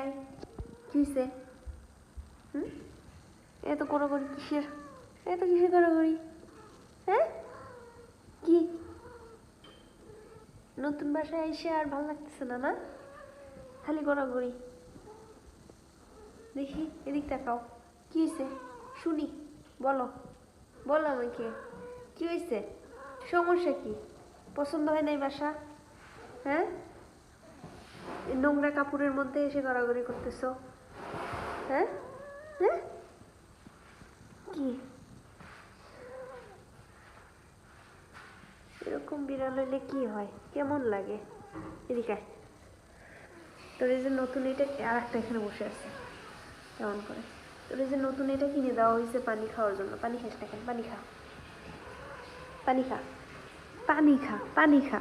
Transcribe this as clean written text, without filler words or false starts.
আয়। কি হয়েছে? এত কড়াকড়ি কিসের? এত কিসের কড়াকড়ি? হ্যাঁ কি নতুন বাসায় এসে আর ভালো লাগতেছে না? না খালি গড়াগড়ি। দেখি এদিক তাকাও, কি হয়েছে শুনি, বলো বলো আমাকে কি হয়েছে, সমস্যা কি? পছন্দ হয় নাই বাসা? হ্যাঁ, নোংরা কাপড়ের মধ্যে এসে গড়াগড়ি করতেছো? হ্যাঁ হ্যাঁ কি এরকম বিড়াল হইলে কি হয়, কেমন লাগে? এদিকে তোর এই যে নতুন এটা, আর একটা এখানে বসে আছে কেমন করে। তোর এই যে নতুন এটা কিনে দেওয়া হয়েছে পানি খাওয়ার জন্য, পানি খাস না কেন? পানি খা, পানি খা, পানি খা, পানি খা।